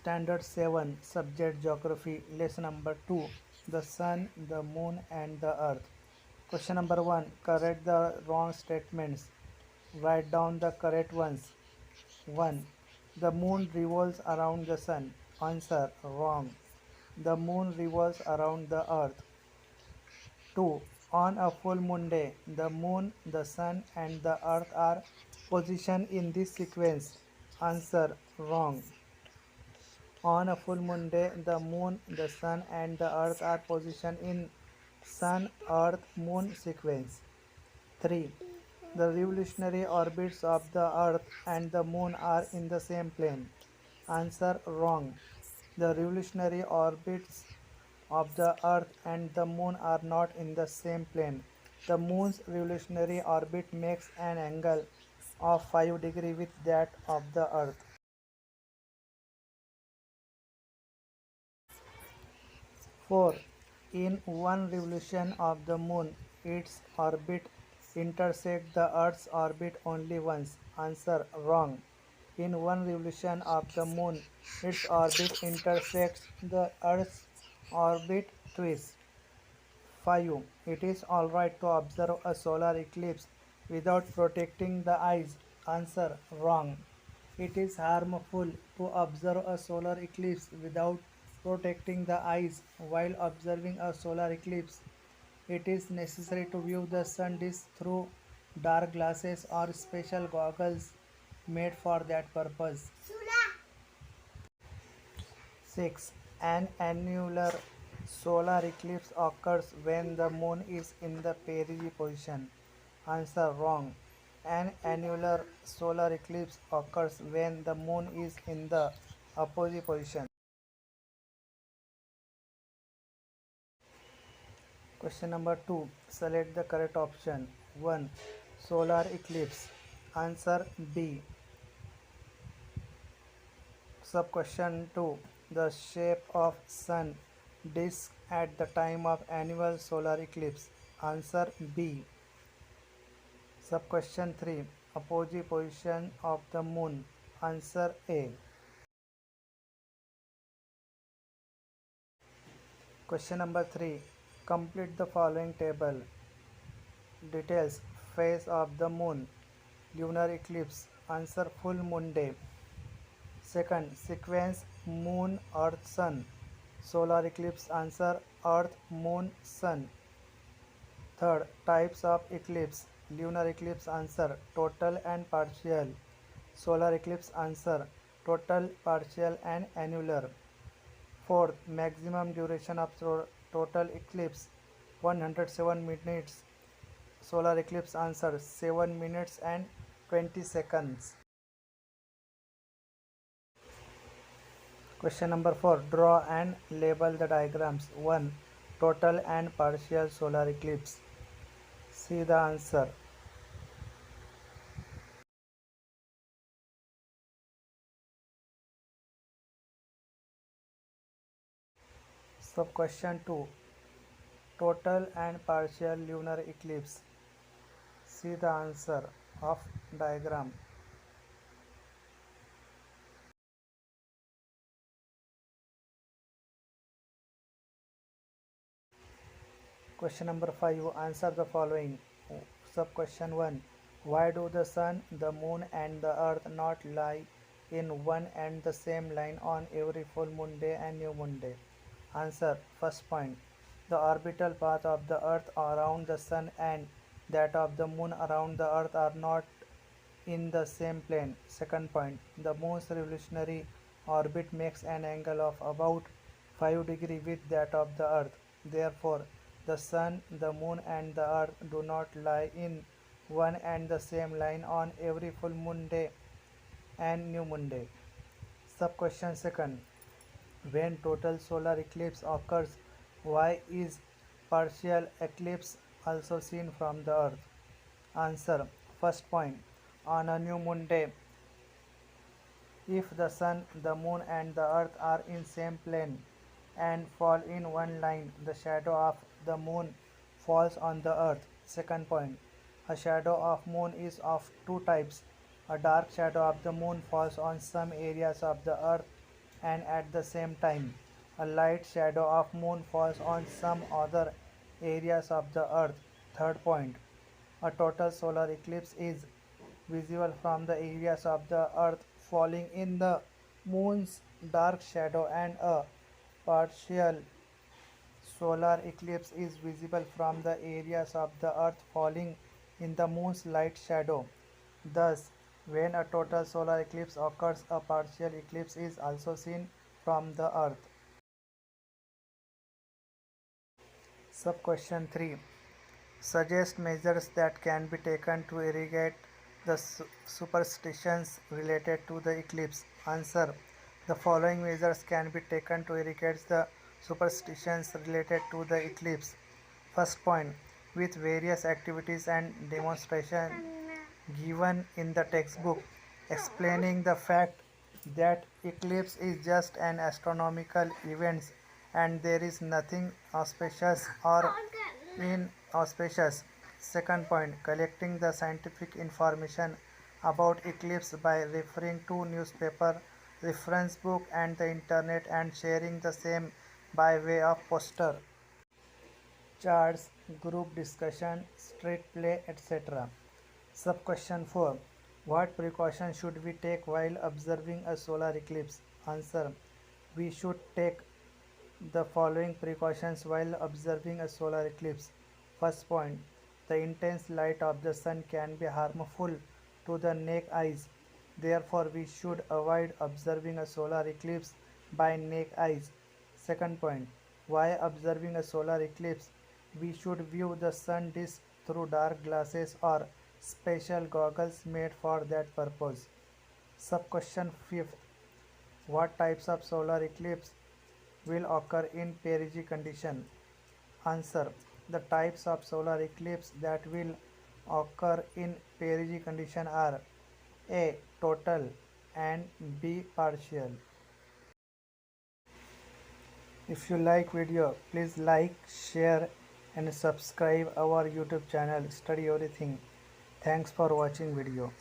Standard 7, Subject Geography, Lesson number 2, The Sun, the Moon, and the Earth. Question number 1, correct the wrong statements. Write down the correct ones. 1. The moon revolves around the sun. Answer wrong. The moon revolves around the earth. 2. On a full moon day, the moon, the sun, and the earth are positioned in this sequence. Answer wrong. On a full moon day, the moon, the sun, and the earth are positioned in sun, earth, moon sequence. 3. The revolutionary orbits of the earth and the moon are in the same plane. Answer wrong. The revolutionary orbits of the earth and the moon are not in the same plane. The moon's revolutionary orbit makes an angle of 5 degrees with that of the earth. 4. In one revolution of the moon, its orbit intersects the earth's orbit only once. Answer wrong. In one revolution of the moon, its orbit intersects the earth's orbit twice. 5. It is alright to observe a solar eclipse without protecting the eyes. Answer wrong. It is harmful to observe a solar eclipse without protecting the eyes. While observing a solar eclipse, it is necessary to view the sun disk through dark glasses or special goggles made for that purpose. 6. An annular solar eclipse occurs when the moon is in the perigee position. Answer wrong. An annular solar eclipse occurs when the moon is in the opposite position. Question number 2. Select the correct option. 1. Solar eclipse. Answer B. Sub-question 2. The shape of sun disk at the time of annual solar eclipse. Answer B. Sub-question 3. Opposite position of the moon. Answer A. Question number 3. Complete the following table. Details. Phase of the moon. Lunar eclipse. Answer full moon day. Second, sequence moon, earth, sun. Solar eclipse. Answer earth, moon, sun. Third, types of eclipse. Lunar eclipse. Answer total and partial. Solar eclipse. Answer total, partial, and annular. Fourth, maximum duration of total eclipse 107 minutes. Solar eclipse. Answer 7 minutes and 20 seconds. Question number 4. Draw and label the diagrams. 1. Total and partial solar eclipse. See the answer. Sub question 2. Total and partial lunar eclipse. See the answer of diagram. Question number 5. Answer the following. Sub question 1. Why do the sun, the moon, and the earth not lie in one and the same line on every full moon day and new moon day? Answer. First point. The orbital path of the earth around the sun and that of the moon around the earth are not in the same plane. Second point. The moon's revolutionary orbit makes an angle of about 5 degrees with that of the earth. Therefore, the sun, the moon, and the earth do not lie in one and the same line on every full moon day and new moon day. Sub question second. When total solar eclipse occurs, why is partial eclipse also seen from the earth? Answer. First point. On a new moon day, if the sun, the moon, and the earth are in same plane and fall in one line, the shadow of the moon falls on the earth. Second point. A shadow of moon is of two types. A dark shadow of the moon falls on some areas of the earth and at the same time a light shadow of moon falls on some other areas of the earth. Third point, a total solar eclipse is visible from the areas of the earth falling in the moon's dark shadow, and a partial solar eclipse is visible from the areas of the earth falling in the moon's light shadow. Thus, when a total solar eclipse occurs, a partial eclipse is also seen from the earth. Sub-question 3. Suggest measures that can be taken to irrigate the superstitions related to the eclipse. Answer. The following measures can be taken to irrigate the superstitions related to the eclipse. First point, with various activities and demonstration given in the textbook explaining the fact that eclipse is just an astronomical event and there is nothing auspicious or inauspicious. Second point, collecting the scientific information about eclipse by referring to newspaper, reference book and the internet and sharing the same by way of poster, charts, group discussion, street play, etc. Sub-question 4. What precautions should we take while observing a solar eclipse? Answer. We should take the following precautions while observing a solar eclipse. First point, the intense light of the sun can be harmful to the naked eyes. Therefore, we should avoid observing a solar eclipse by naked eyes. Second point, while observing a solar eclipse, we should view the sun disk through dark glasses or special goggles made for that purpose. Sub-question 5th. What types of solar eclipse will occur in perigee condition? Answer. The types of solar eclipse that will occur in perigee condition are A. Total and B. Partial. If you like video, please like, share and subscribe our YouTube channel Study Everything. Thanks for watching video.